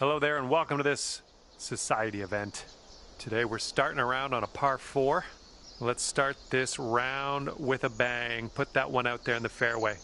Hello there and welcome to this society event. Today we're starting a round on a par 4. Let's start this round with a bang. Put that one out there in the fairway.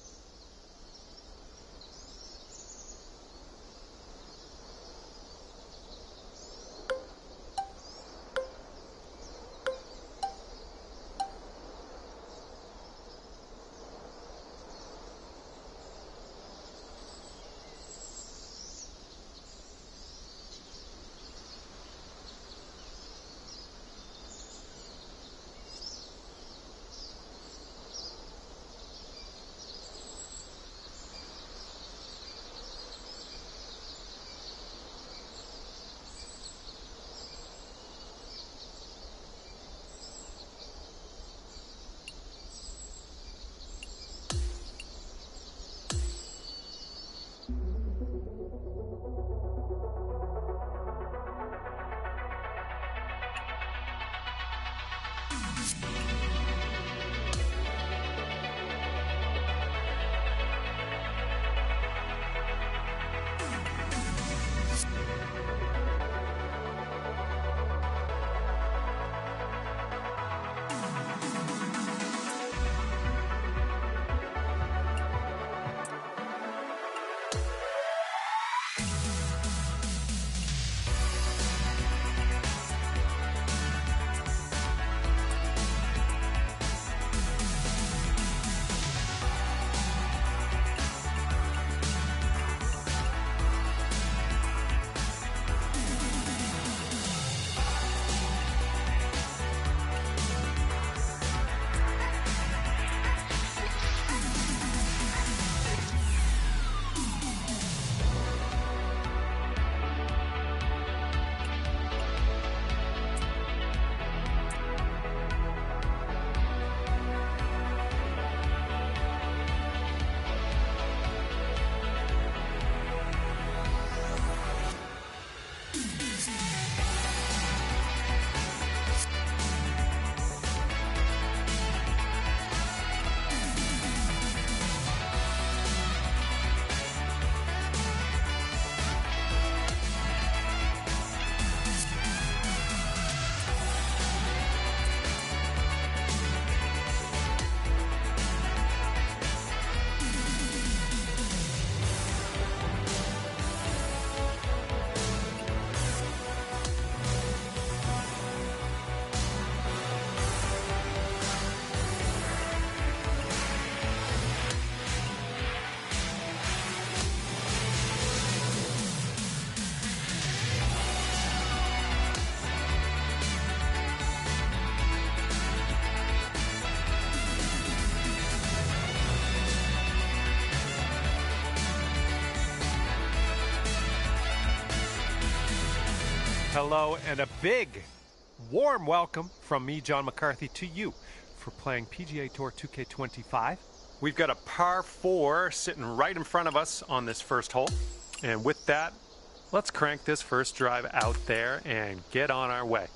Hello and a big, warm welcome from me, John McCarthy, to you for playing PGA Tour 2K25. We've got a par 4 sitting right in front of us on this first hole. And with that, let's crank this first drive out there and get on our way.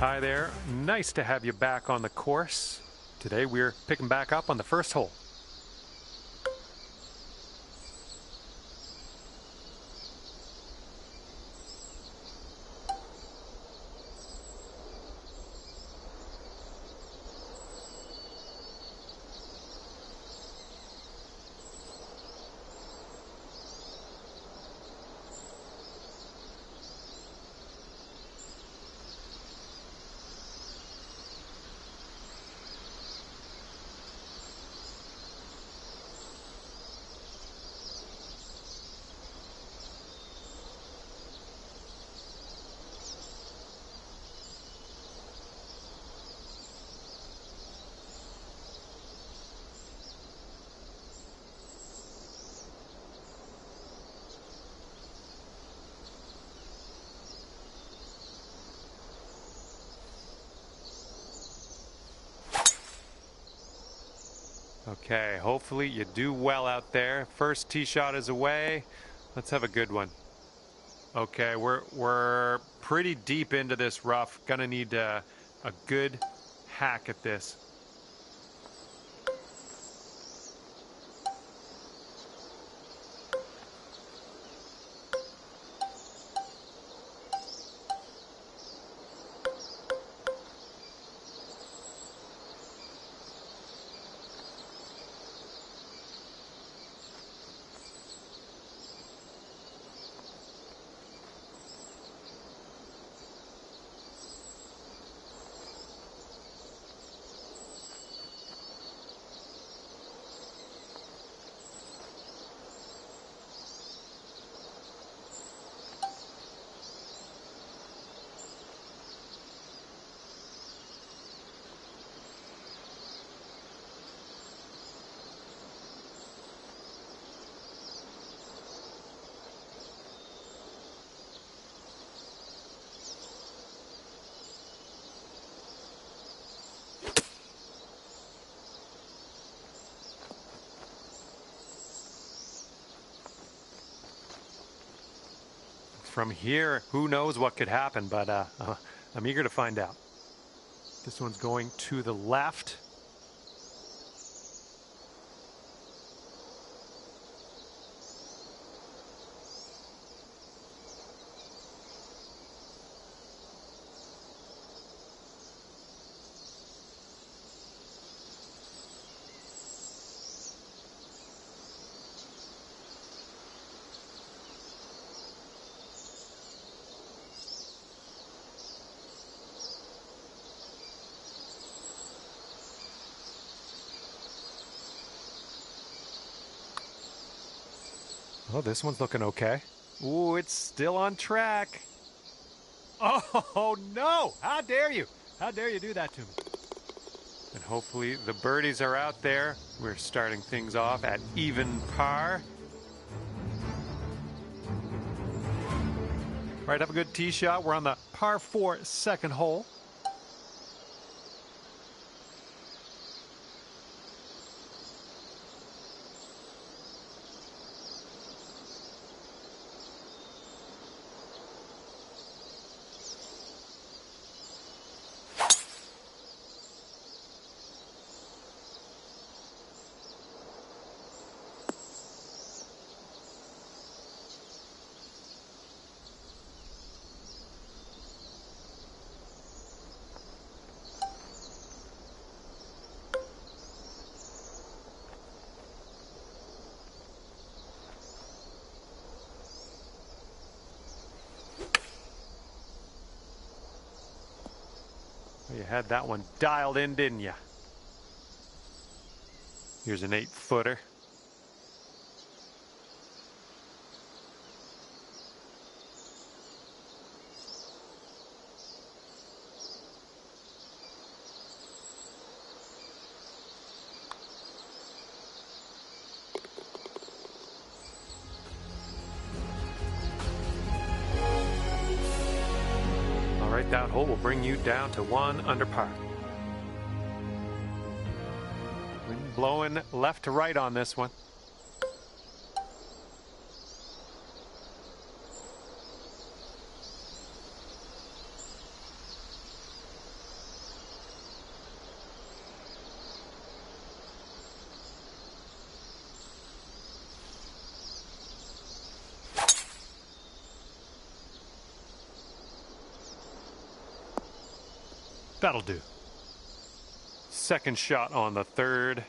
Hi there. Nice to have you back on the course. Today we're picking back up on the first hole. Okay, hopefully you do well out there. First tee shot is away. Let's have a good one. Okay, we're pretty deep into this rough. Gonna need a good hack at this. From here, who knows what could happen, but I'm eager to find out. This one's going to the left. Oh, this one's looking okay. Ooh, it's still on track. Oh, no! How dare you? How dare you do that to me? And hopefully the birdies are out there. We're starting things off at even par. All right, have a good tee shot. We're on the par 4 second hole. You had that one dialed in, didn't you? Here's an 8-footer. That hole will bring you down to 1 under par. Wind blowing left to right on this one. That'll do. Second shot on the third.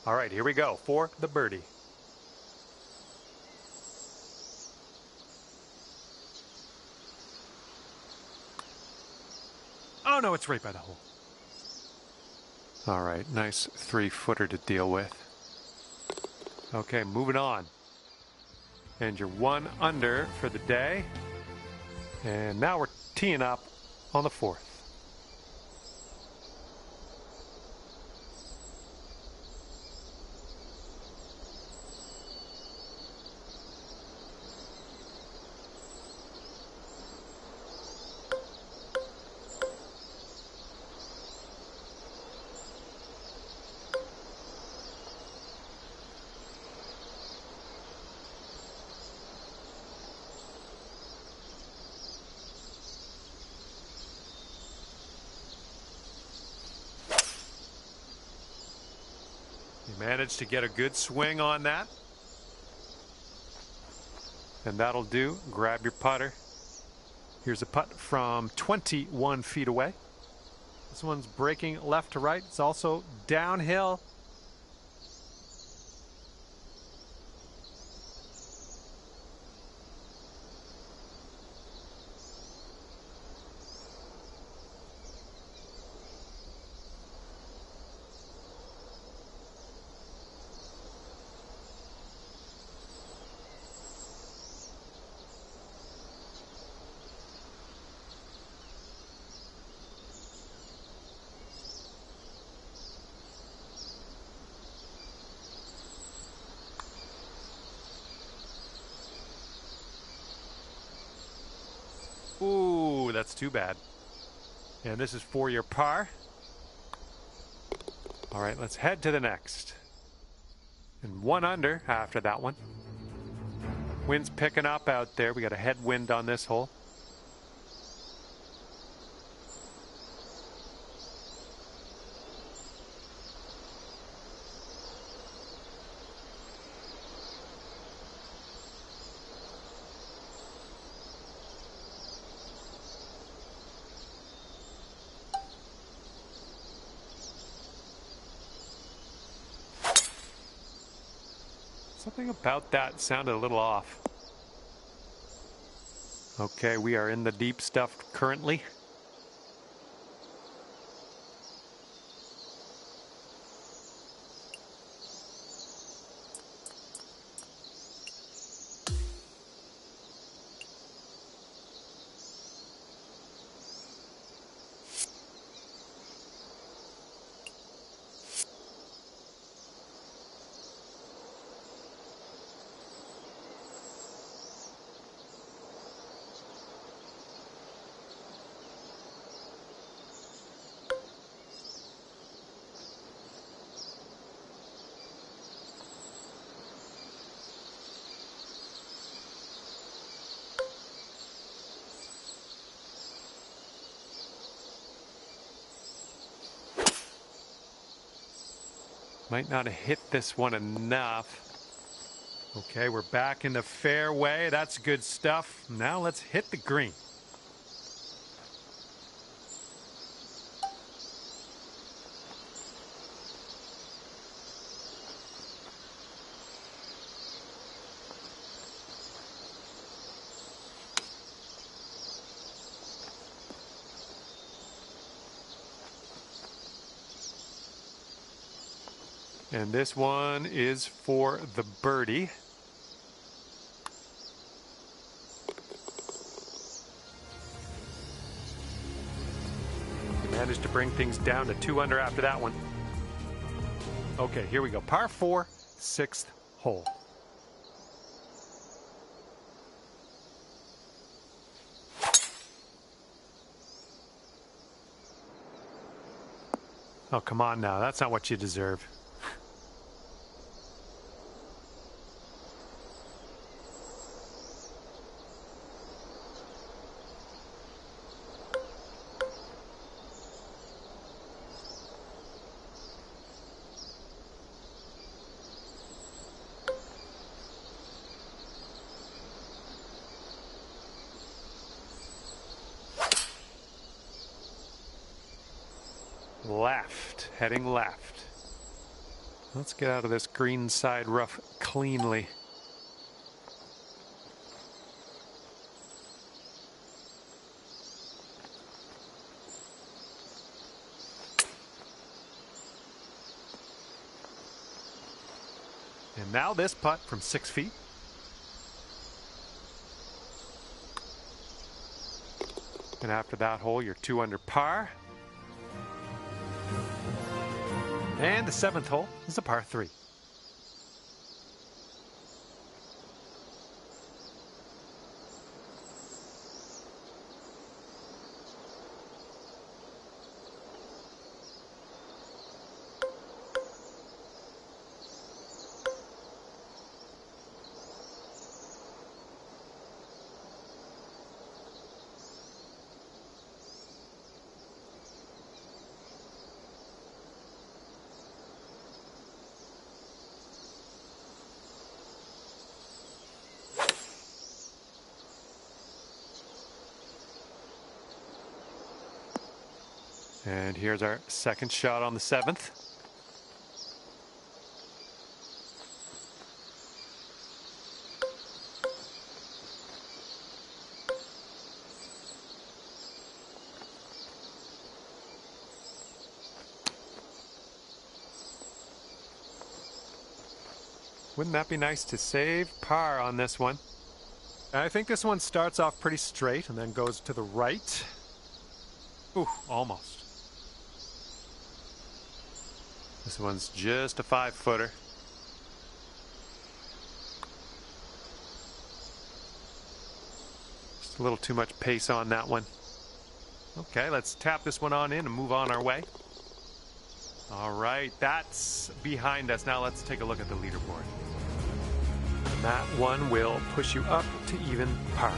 All right, here we go for the birdie. Oh no, it's right by the hole. All right, nice 3-footer to deal with. Okay, moving on. And you're 1 under for the day. And now we're teeing up on the 4th. Managed to get a good swing on that. And that'll do. Grab your putter. Here's a putt from 21 feet away. This one's breaking left to right. It's also downhill. Ooh, that's too bad. And this is for your par. All right, let's head to the next. And 1 under after that one. Wind's picking up out there. We got a headwind on this hole. Something about that sounded a little off. Okay, we are in the deep stuff currently. Might not have hit this one enough. Okay, we're back in the fairway. That's good stuff. Now let's hit the green. And this one is for the birdie. We managed to bring things down to 2 under after that one. Okay, here we go. Par 4, 6th hole. Oh, come on now. That's not what you deserve. left, heading left. Let's get out of this green side rough cleanly. And now this putt from 6 feet. And after that hole, you're 2 under par. And the 7th hole is a par 3. And here's our second shot on the 7th. Wouldn't that be nice to save par on this one? I think this one starts off pretty straight and then goes to the right. Ooh, almost. This one's just a 5-footer. Just a little too much pace on that one. Okay, let's tap this one on in and move on our way. All right, that's behind us. Now let's take a look at the leaderboard. And that one will push you up to even par.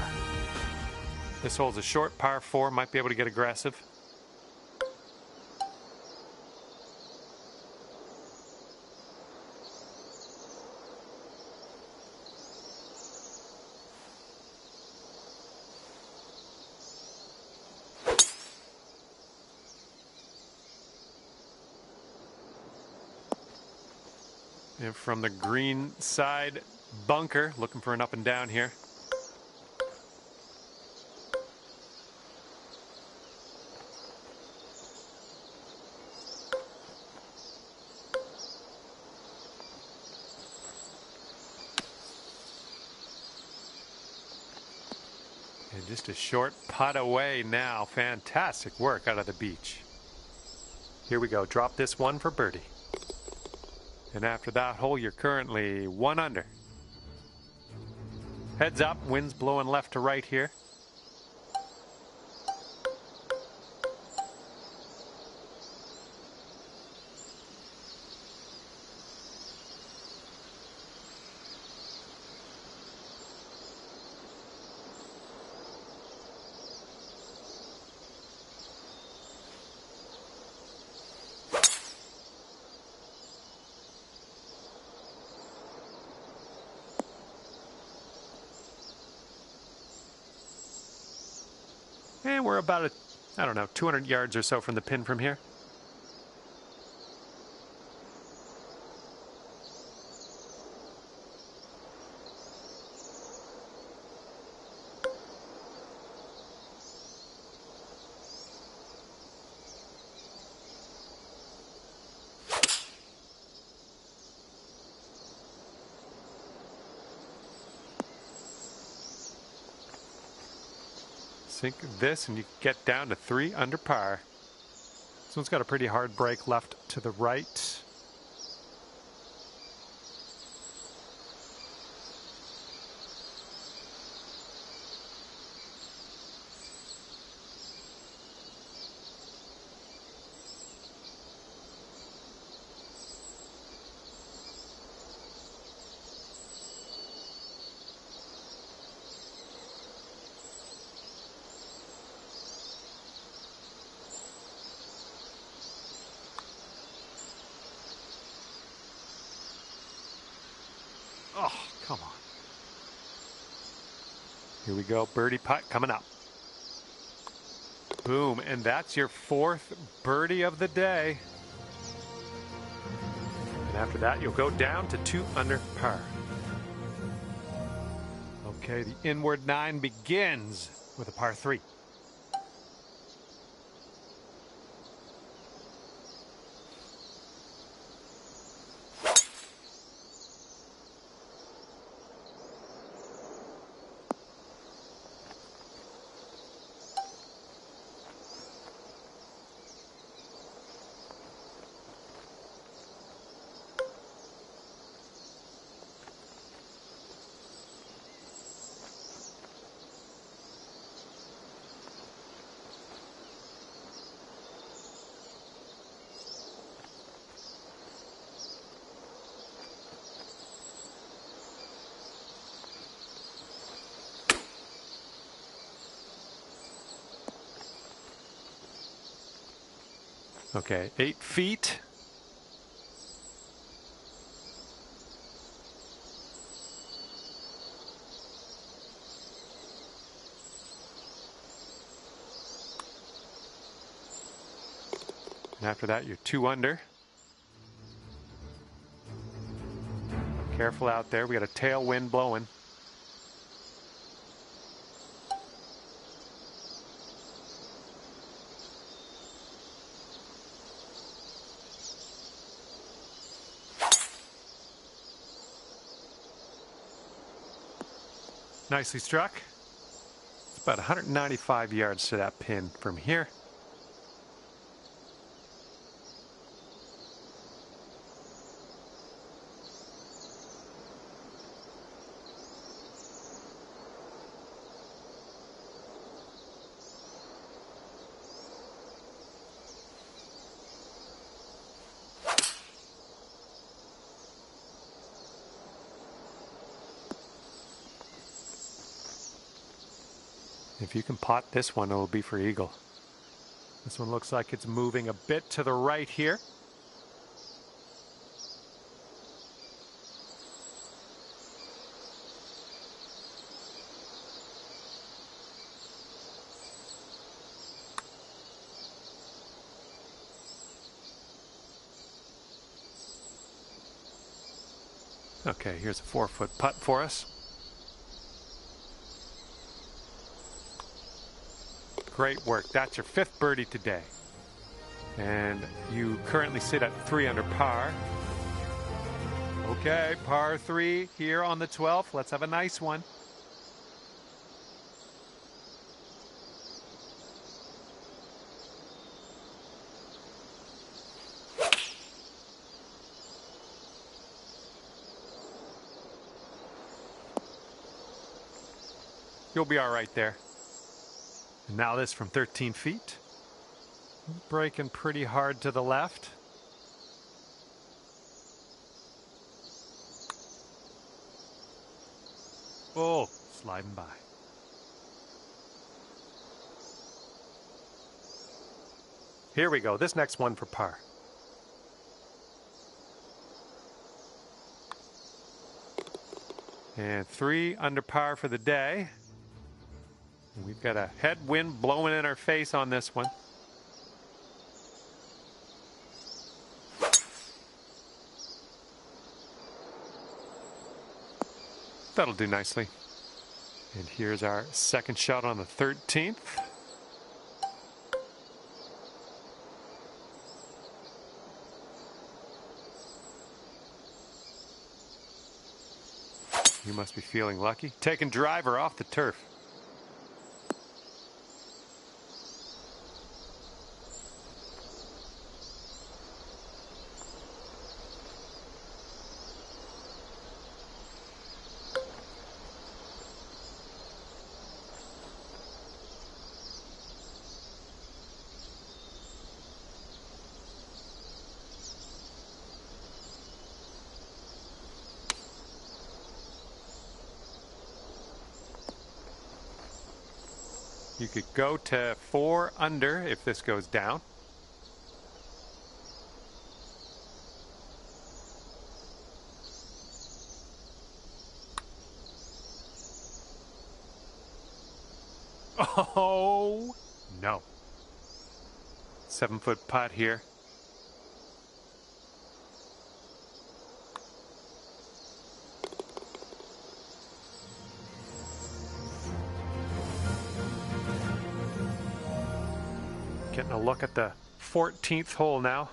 This hole's a short par 4, might be able to get aggressive. And from the green side bunker, looking for an up and down here. And just a short putt away now. Fantastic work out of the beach. Here we go. Drop this one for birdie. And after that hole, you're currently 1 under. Heads up, wind's blowing left to right here. And we're about, I don't know, 200 yards or so from the pin from here. Sink this and you get down to 3 under par. This one's got a pretty hard break left to the right. Oh, come on. Here we go, birdie putt coming up. Boom, and that's your fourth birdie of the day. And after that, you'll go down to 2 under par. Okay, the inward 9 begins with a par 3. Okay, 8 feet. And after that, you're 2 under. Careful out there. We got a tailwind blowing. Nicely struck. It's about 195 yards to that pin from here. If you can pot this one, it'll be for eagle. This one looks like it's moving a bit to the right here. Okay, here's a 4-foot putt for us. Great work. That's your 5th birdie today. And you currently sit at 3 under par. Okay, par 3 here on the 12th. Let's have a nice one. You'll be all right there. And now this from 13 feet. Breaking pretty hard to the left. Oh, sliding by. Here we go. This next one for par. And 3 under par for the day. We've got a headwind blowing in our face on this one. That'll do nicely. And here's our second shot on the 13th. You must be feeling lucky. Taking driver off the turf. You could go to 4 under if this goes down. Oh, no. 7-foot putt here. Getting a look at the 14th hole now.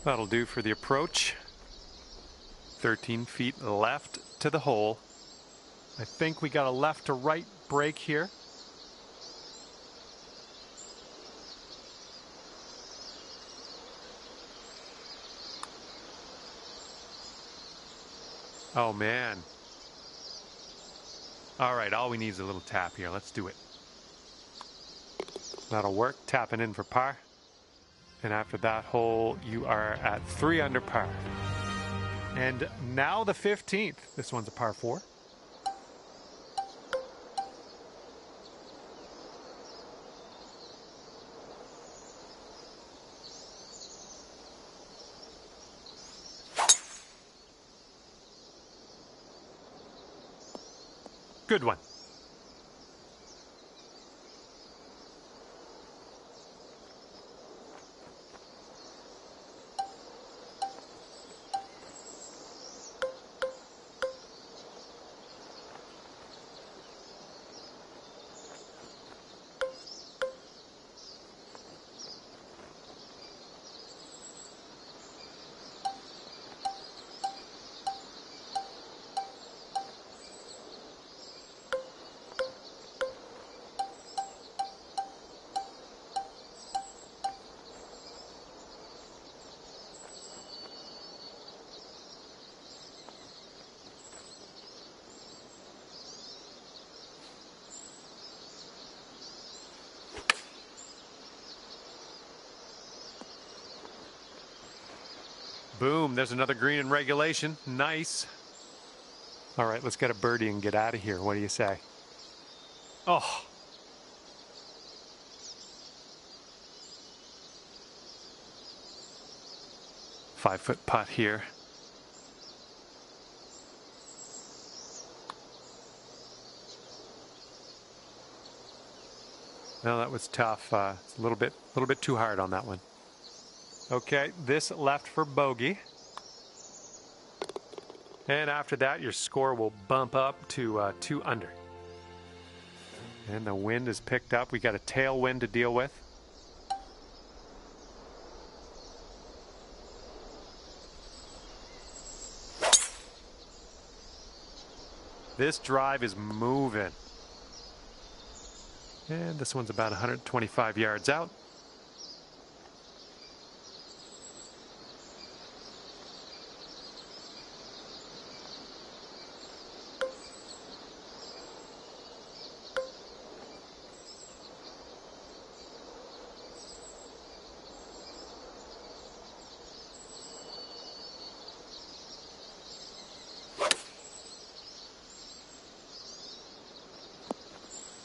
That'll do for the approach. 13 feet left to the hole. I think we got a left to right break here. Oh man. All right, all we need is a little tap here. Let's do it. That'll work. Tapping in for par. And after that hole, you are at 3 under par. And now the 15th. This one's a par 4. Good one. Boom, there's another green in regulation. Nice. All right, let's get a birdie and get out of here. What do you say? Oh. Five-foot putt here. No, that was tough. It's a little bit too hard on that one. Okay, this left for bogey. And after that, your score will bump up to 2 under. And the wind is picked up. We got a tailwind to deal with. This drive is moving. And this one's about 125 yards out.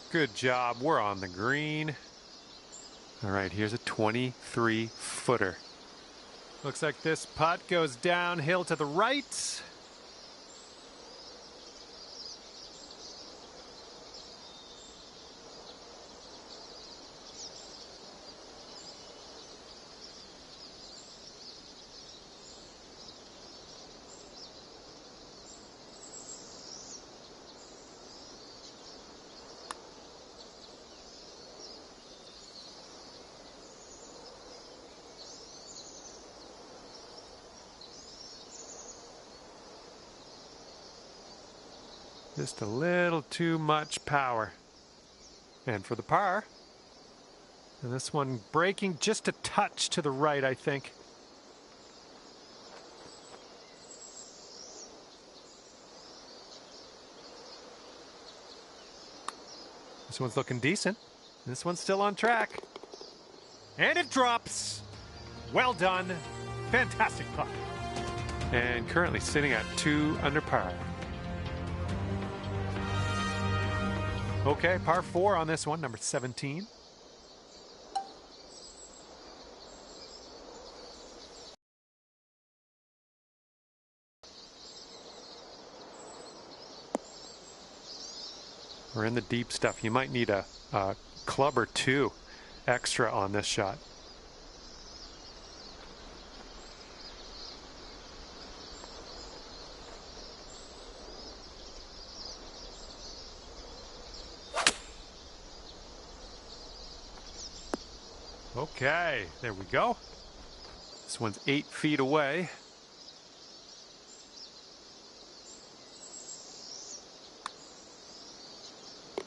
Good job. We're on the green. All right, here's a 23-footer. Looks like this putt goes downhill to the right. Just a little too much power. And for the par. And this one breaking just a touch to the right, I think. This one's looking decent. This one's still on track. And it drops. Well done. Fantastic putt. And currently sitting at 2 under par. Okay, par 4 on this one, number 17. We're in the deep stuff. You might need a club or two extra on this shot. Okay, there we go. This one's 8 feet away.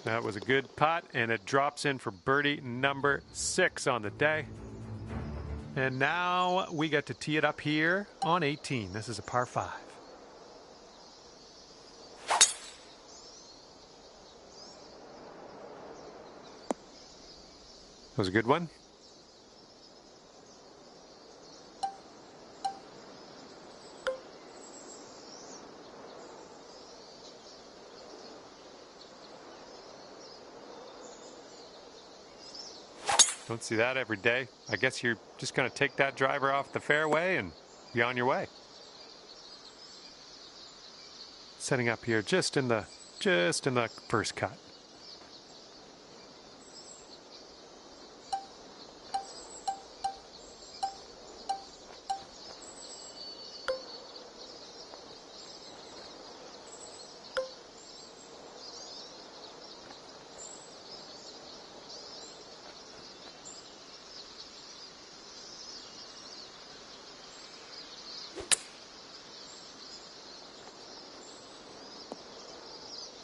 That was a good putt, and it drops in for birdie number 6 on the day. And now we get to tee it up here on 18. This is a par 5. That was a good one. Don't see that every day. I guess you're just going to take that driver off the fairway and be on your way. Setting up here just in the first cut.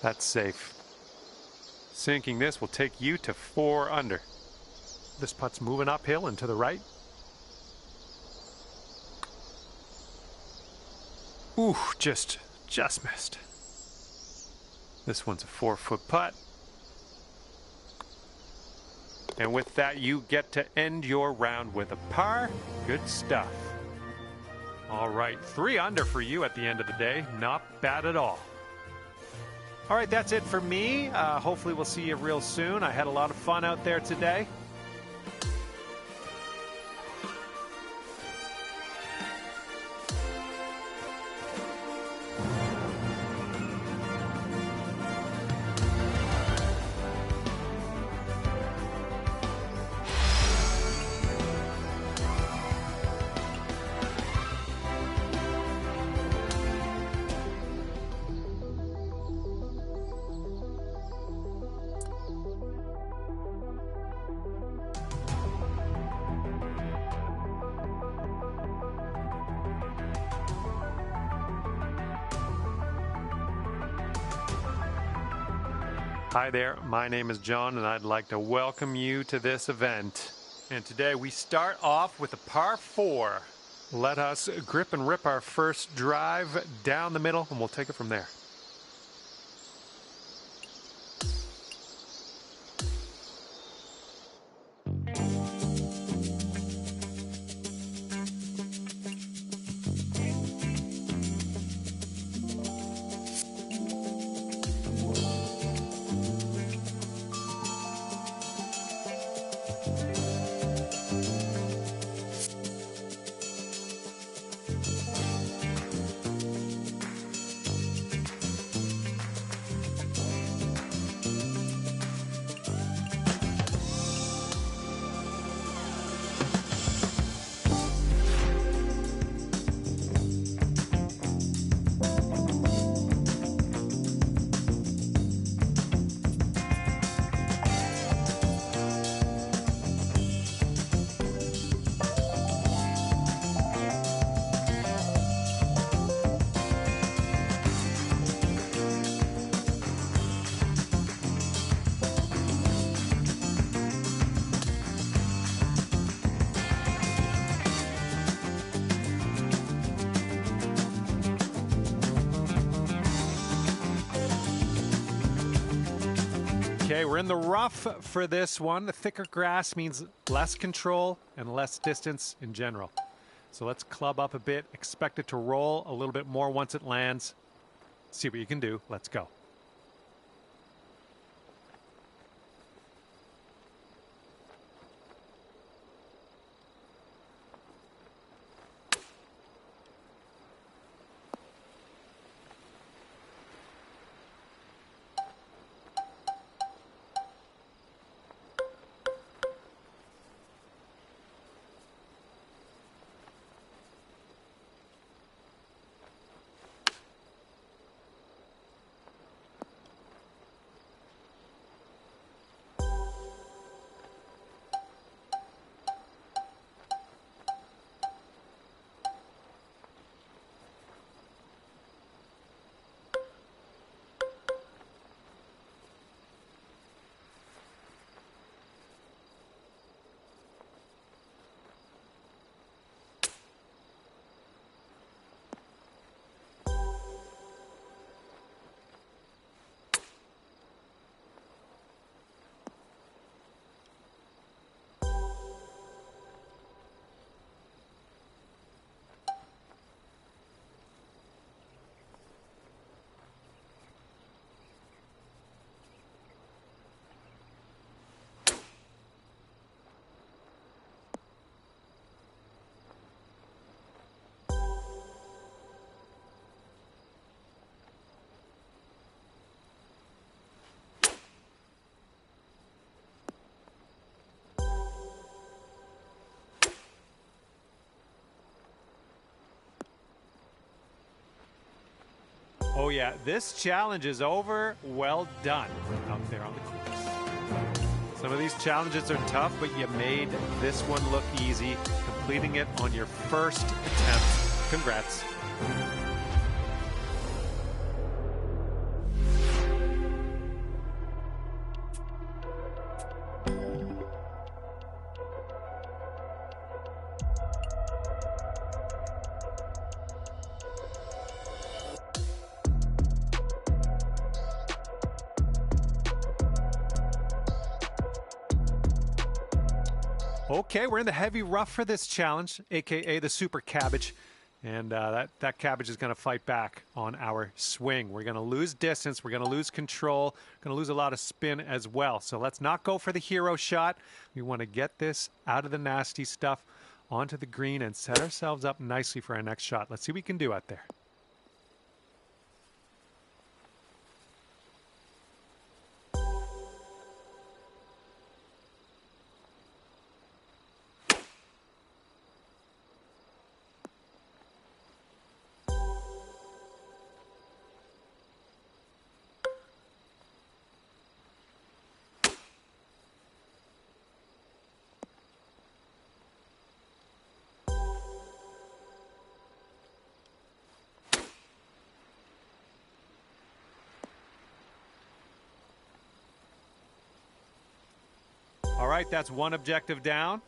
That's safe. Sinking this will take you to 4 under. This putt's moving uphill and to the right. Ooh, just missed. This one's a 4-foot putt. And with that, you get to end your round with a par. Good stuff. All right, 3 under for you at the end of the day. Not bad at all. All right, that's it for me. Hopefully we'll see you real soon. I had a lot of fun out there today. Hi there, my name is John and I'd like to welcome you to this event. And today we start off with a par 4. Let us grip and rip our first drive down the middle and we'll take it from there. Okay, we're in the rough for this one. The thicker grass means less control and less distance in general. So let's club up a bit. Expect it to roll a little bit more once it lands. See what you can do. Let's go. Oh yeah, this challenge is over. Well done out there on the course. Some of these challenges are tough, but you made this one look easy, completing it on your first attempt. Congrats. Okay, we're in the heavy rough for this challenge, aka the super cabbage. And that cabbage is going to fight back on our swing. We're going to lose distance. We're going to lose control. We're going to lose a lot of spin as well. So let's not go for the hero shot. We want to get this out of the nasty stuff onto the green and set ourselves up nicely for our next shot. Let's see what we can do out there. All right, that's one objective down.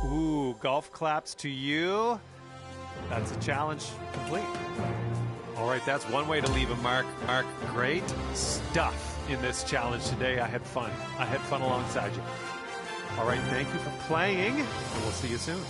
Ooh, golf claps to you. That's a challenge complete. All right, that's one way to leave a mark. Mark, great stuff in this challenge today. I had fun. I had fun alongside you. All right, thank you for playing, and we'll see you soon.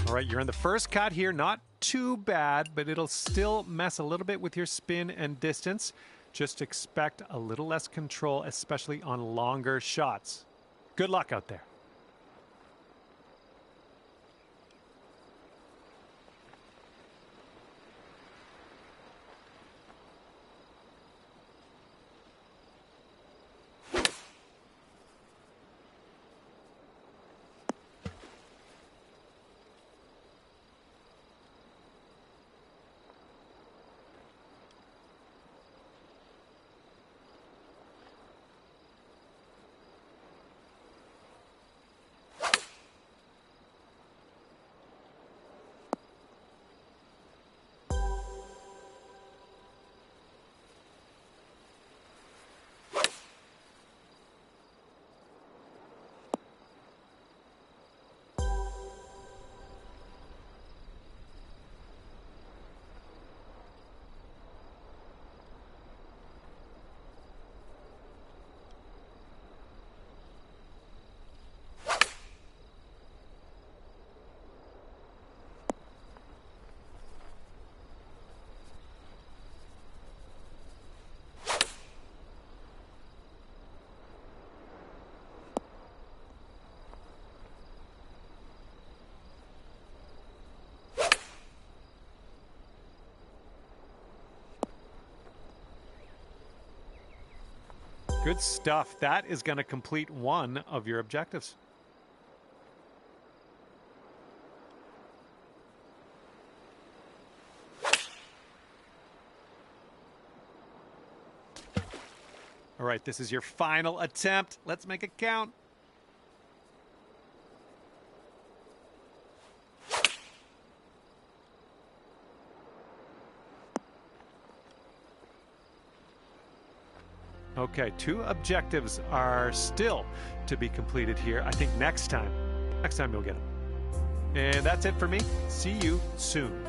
All right, you're in the first cut here. Not too bad, but it'll still mess a little bit with your spin and distance. Just expect a little less control, especially on longer shots. Good luck out there. Good stuff. That is going to complete one of your objectives. All right, this is your final attempt. Let's make it count. Okay, 2 objectives are still to be completed here. I think next time you'll get them. And that's it for me. See you soon.